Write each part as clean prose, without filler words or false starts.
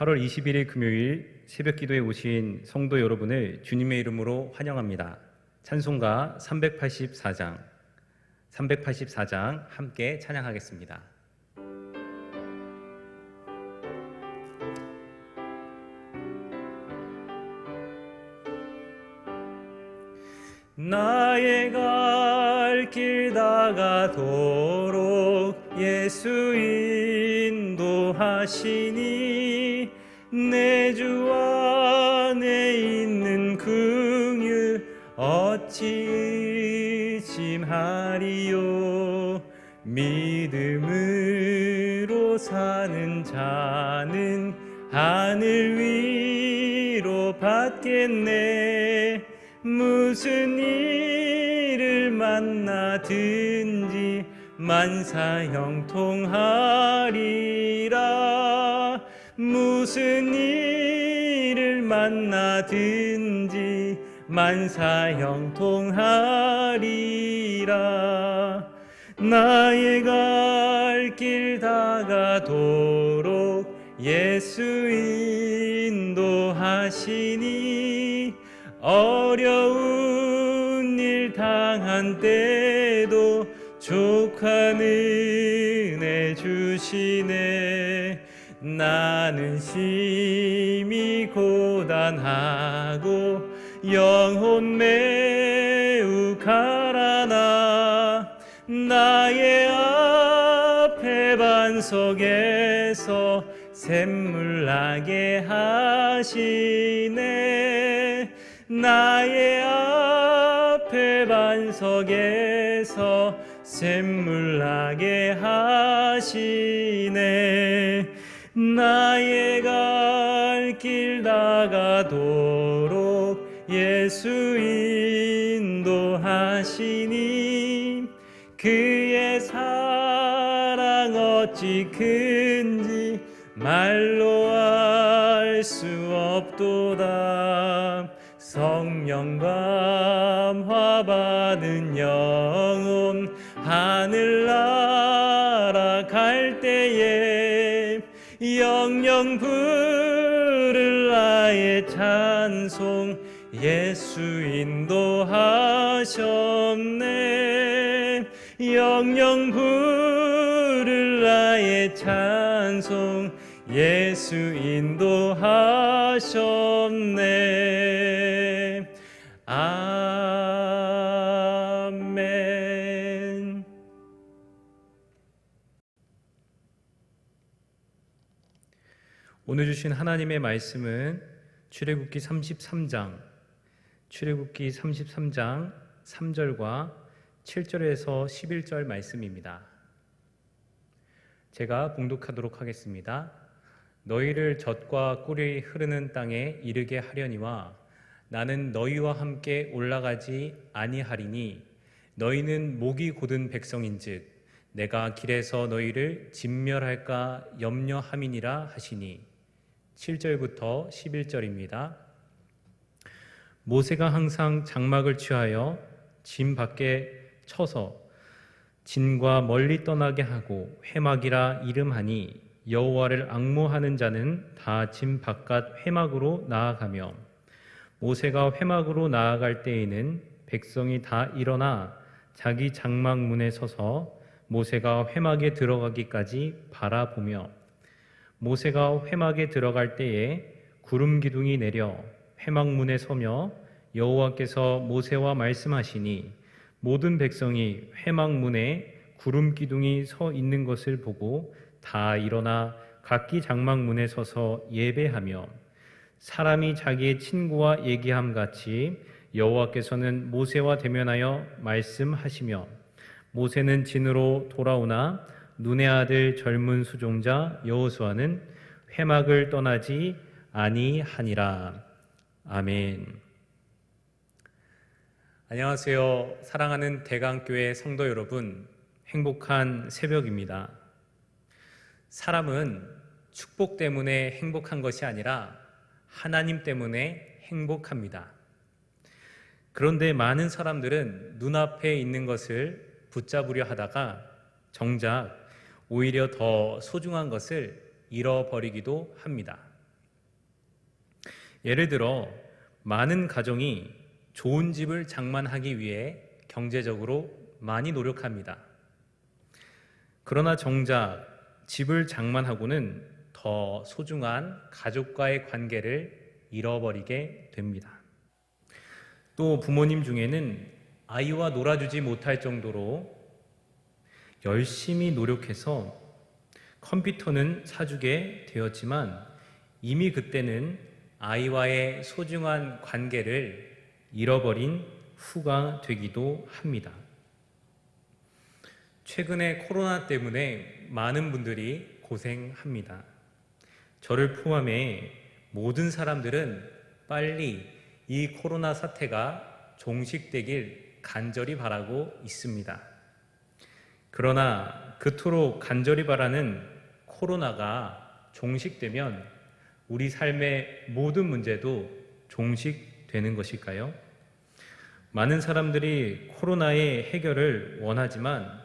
8월 21일 금요일 새벽 기도에 오신 성도 여러분을 주님의 이름으로 환영합니다. 찬송가 384장 함께 찬양하겠습니다. 나의 갈 길 다가도록 예수 인도하시니 내 주 안에 있는 긍휼 어찌 의심하리요. 믿음으로 사는 자는 하늘 위로 받겠네. 무슨 일을 만나든지 만사형통하리라. 무슨 일을 만나든지 만사형통하리라. 나의 갈 길 다가도록 예수 인도하시니 어려운 일 당한 때도 족한 은혜 주시네. 나는 심히 고단하고 영혼 매우 가라나. 나의 앞에 반석에서 샘물 나게 하시네. 나의 앞에 반석에서 샘물 나게 하시네. 나의 갈 길 다가도록 예수 인도하시니 그의 사랑 어찌 큰지 말로 알 수 없도다. 성령 감화 받은 영혼 하늘나라 갈 때에 영영 부를 나의 찬송 예수 인도하셨네. 영영 부를 나의 찬송 예수 인도하셨네. 아멘. 오늘 주신 하나님의 말씀은 출애굽기 33장 3절과 7절에서 11절 말씀입니다. 제가 봉독하도록 하겠습니다. 너희를 젖과 꿀이 흐르는 땅에 이르게 하려니와 나는 너희와 함께 올라가지 아니하리니 너희는 목이 곧은 백성인즉 내가 길에서 너희를 진멸할까 염려함이니라 하시니. 7절부터 11절입니다. 모세가 항상 장막을 취하여 진 밖에 쳐서 진과 멀리 떠나게 하고 회막이라 이름하니 여호와를 앙모하는 자는 다 진 바깥 회막으로 나아가며 모세가 회막으로 나아갈 때에는 백성이 다 일어나 자기 장막 문에 서서 모세가 회막에 들어가기까지 바라보며 모세가 회막에 들어갈 때에 구름 기둥이 내려 회막 문에 서며 여호와께서 모세와 말씀하시니 모든 백성이 회막 문에 구름 기둥이 서 있는 것을 보고 다 일어나 각기 장막 문에 서서 예배하며 사람이 자기의 친구와 얘기함 같이 여호와께서는 모세와 대면하여 말씀하시며 모세는 진으로 돌아오나 눈의 아들 젊은 수종자 여호수아는 회막을 떠나지 아니하니라. 아멘. 안녕하세요. 사랑하는 대강교회 성도 여러분, 행복한 새벽입니다. 사람은 축복 때문에 행복한 것이 아니라 하나님 때문에 행복합니다. 그런데 많은 사람들은 눈앞에 있는 것을 붙잡으려 하다가 정작 오히려 더 소중한 것을 잃어버리기도 합니다. 예를 들어 많은 가정이 좋은 집을 장만하기 위해 경제적으로 많이 노력합니다. 그러나 정작 집을 장만하고는 더 소중한 가족과의 관계를 잃어버리게 됩니다. 또 부모님 중에는 아이와 놀아주지 못할 정도로 열심히 노력해서 컴퓨터는 사주게 되었지만 이미 그때는 아이와의 소중한 관계를 잃어버린 후가 되기도 합니다. 최근에 코로나 때문에 많은 분들이 고생합니다. 저를 포함해 모든 사람들은 빨리 이 코로나 사태가 종식되길 간절히 바라고 있습니다. 그러나 그토록 간절히 바라는 코로나가 종식되면 우리 삶의 모든 문제도 종식되는 것일까요? 많은 사람들이 코로나의 해결을 원하지만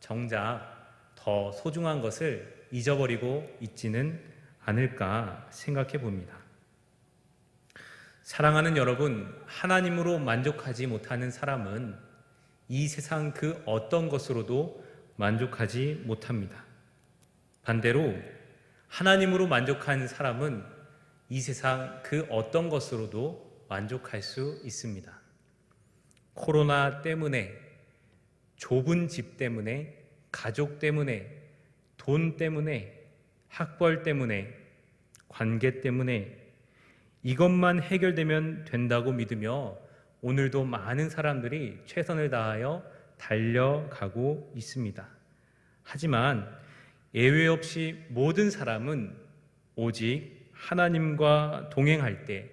정작 더 소중한 것을 잊어버리고 있지는 않을까 생각해 봅니다. 사랑하는 여러분, 하나님으로 만족하지 못하는 사람은 이 세상 그 어떤 것으로도 만족하지 못합니다. 반대로 하나님으로 만족한 사람은 이 세상 그 어떤 것으로도 만족할 수 있습니다. 코로나 때문에, 좁은 집 때문에, 가족 때문에, 돈 때문에, 학벌 때문에, 관계 때문에 이것만 해결되면 된다고 믿으며 오늘도 많은 사람들이 최선을 다하여 달려가고 있습니다. 하지만 예외 없이 모든 사람은 오직 하나님과 동행할 때,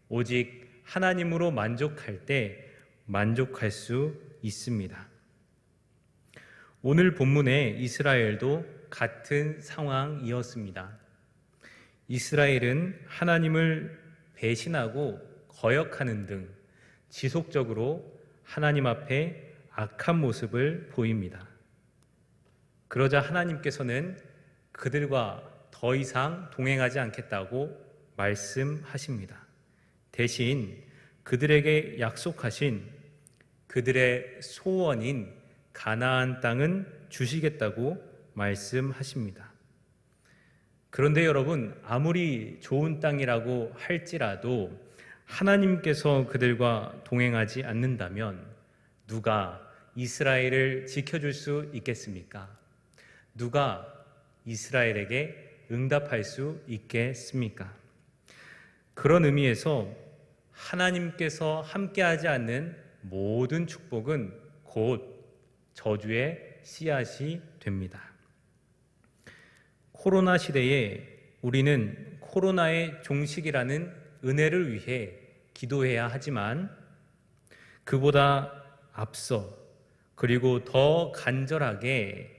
오직 하나님으로 만족할 때 만족할 수 있습니다. 오늘 본문의 이스라엘도 같은 상황이었습니다. 이스라엘은 하나님을 배신하고 거역하는 등 지속적으로 하나님 앞에 악한 모습을 보입니다. 그러자 하나님께서는 그들과 더 이상 동행하지 않겠다고 말씀하십니다. 대신 그들에게 약속하신 그들의 소원인 가나안 땅은 주시겠다고 말씀하십니다. 그런데 여러분, 아무리 좋은 땅이라고 할지라도 하나님께서 그들과 동행하지 않는다면 누가 이스라엘을 지켜줄 수 있겠습니까? 누가 이스라엘에게 응답할 수 있겠습니까? 그런 의미에서 하나님께서 함께하지 않는 모든 축복은 곧 저주의 씨앗이 됩니다. 코로나 시대에 우리는 코로나의 종식이라는 은혜를 위해 기도해야 하지만 그보다 앞서 그리고 더 간절하게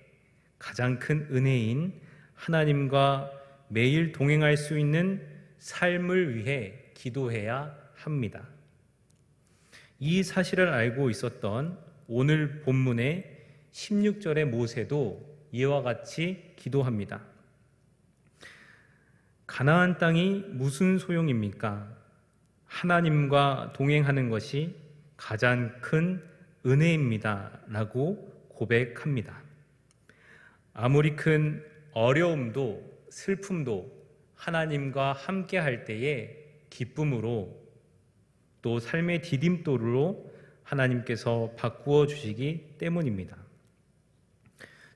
가장 큰 은혜인 하나님과 매일 동행할 수 있는 삶을 위해 기도해야 합니다. 이 사실을 알고 있었던 오늘 본문의 16절의 모세도 이와 같이 기도합니다. 가나안 땅이 무슨 소용입니까? 하나님과 동행하는 것이 가장 큰 은혜입니다. 라고 고백합니다. 아무리 큰 어려움도 슬픔도 하나님과 함께 할 때의 기쁨으로 또 삶의 디딤돌로 하나님께서 바꾸어 주시기 때문입니다.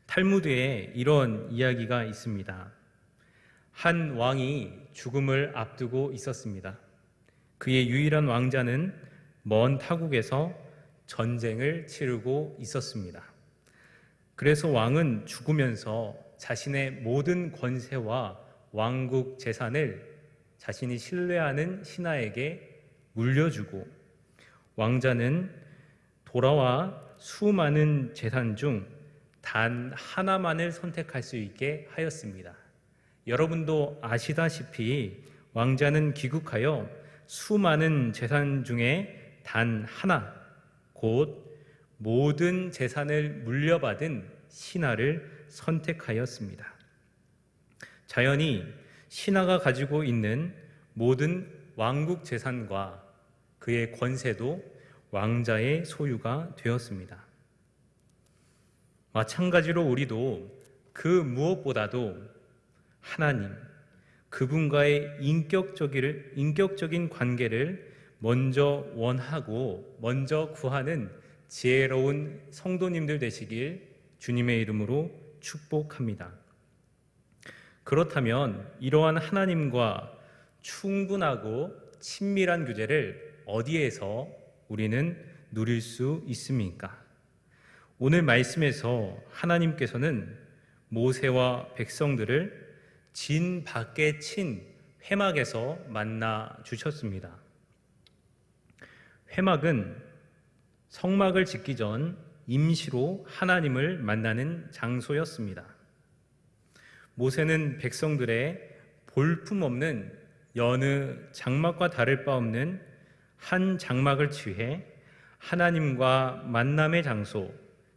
탈무드에 이런 이야기가 있습니다. 한 왕이 죽음을 앞두고 있었습니다. 그의 유일한 왕자는 먼 타국에서 전쟁을 치르고 있었습니다. 그래서 왕은 죽으면서 자신의 모든 권세와 왕국 재산을 자신이 신뢰하는 신하에게 물려주고 왕자는 돌아와 수많은 재산 중 단 하나만을 선택할 수 있게 하였습니다. 여러분도 아시다시피 왕자는 귀국하여 수많은 재산 중에 단 하나, 곧 모든 재산을 물려받은 신하를 선택하였습니다. 자연히 신하가 가지고 있는 모든 왕국 재산과 그의 권세도 왕자의 소유가 되었습니다. 마찬가지로 우리도 그 무엇보다도 하나님, 그분과의 인격적인 관계를 먼저 원하고 먼저 구하는 지혜로운 성도님들 되시길 주님의 이름으로 축복합니다. 그렇다면 이러한 하나님과 충분하고 친밀한 교제를 어디에서 우리는 누릴 수 있습니까? 오늘 말씀에서 하나님께서는 모세와 백성들을 진 밖에 친 회막에서 만나 주셨습니다. 회막은 성막을 짓기 전 임시로 하나님을 만나는 장소였습니다. 모세는 백성들의 볼품없는 여느 장막과 다를 바 없는 한 장막을 취해 하나님과 만남의 장소,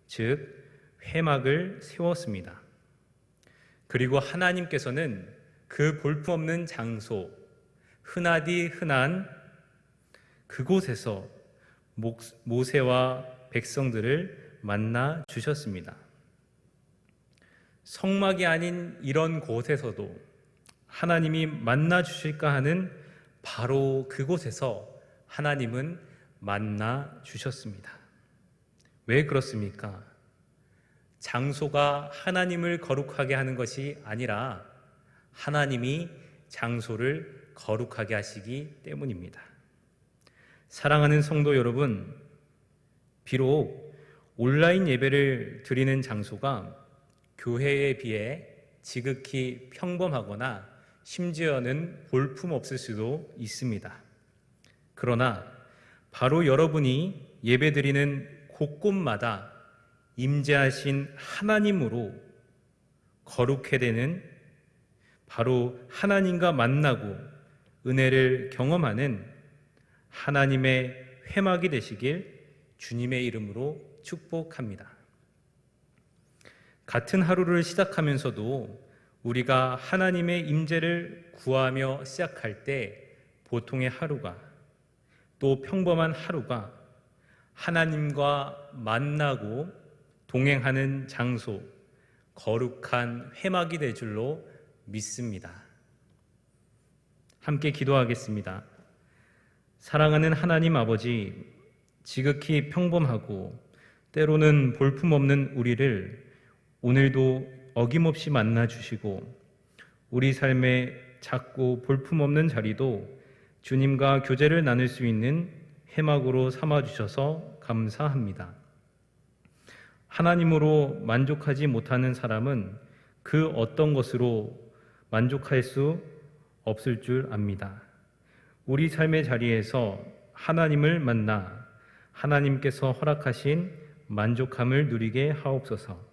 즉 회막을 세웠습니다. 그리고 하나님께서는 그 볼품없는 장소, 흔하디 흔한 그곳에서 모세와 백성들을 만나 주셨습니다. 성막이 아닌 이런 곳에서도 하나님이 만나 주실까 하는 바로 그곳에서 하나님은 만나 주셨습니다. 왜 그렇습니까? 장소가 하나님을 거룩하게 하는 것이 아니라 하나님이 장소를 거룩하게 하시기 때문입니다. 사랑하는 성도 여러분, 비록 온라인 예배를 드리는 장소가 교회에 비해 지극히 평범하거나 심지어는 볼품없을 수도 있습니다. 그러나 바로 여러분이 예배드리는 곳곳마다 임재하신 하나님으로 거룩해 되는, 바로 하나님과 만나고 은혜를 경험하는 하나님의 회막이 되시길 주님의 이름으로 축복합니다. 같은 하루를 시작하면서도 우리가 하나님의 임재를 구하며 시작할 때 보통의 하루가, 또 평범한 하루가 하나님과 만나고 동행하는 장소, 거룩한 회막이 될 줄로 믿습니다. 함께 기도하겠습니다. 사랑하는 하나님 아버지, 지극히 평범하고 때로는 볼품없는 우리를 오늘도 어김없이 만나 주시고 우리 삶의 작고 볼품없는 자리도 주님과 교제를 나눌 수 있는 회막으로 삼아 주셔서 감사합니다. 하나님으로 만족하지 못하는 사람은 그 어떤 것으로 만족할 수 없을 줄 압니다. 우리 삶의 자리에서 하나님을 만나 하나님께서 허락하신 만족함을 누리게 하옵소서.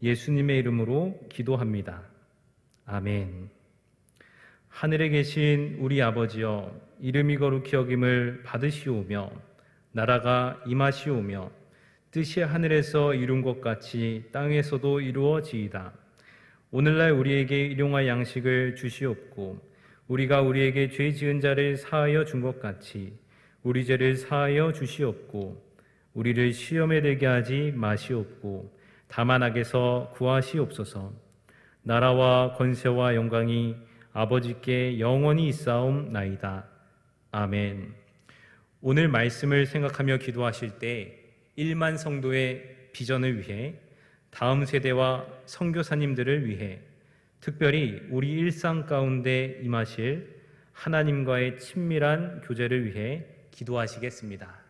예수님의 이름으로 기도합니다. 아멘. 하늘에 계신 우리 아버지여, 이름이 거룩히 여김을 받으시오며 나라가 임하시오며 뜻이 하늘에서 이룬 것 같이 땅에서도 이루어지이다. 오늘날 우리에게 일용할 양식을 주시옵고 우리가 우리에게 죄 지은 자를 사하여 준 것 같이 우리 죄를 사하여 주시옵고 우리를 시험에 들게 하지 마시옵고 다만 악에서 구하시옵소서. 나라와 권세와 영광이 아버지께 영원히 있사옵나이다. 아멘. 오늘 말씀을 생각하며 기도하실 때 1만 성도의 비전을 위해, 다음 세대와 선교사님들을 위해, 특별히 우리 일상 가운데 임하실 하나님과의 친밀한 교제를 위해 기도하시겠습니다.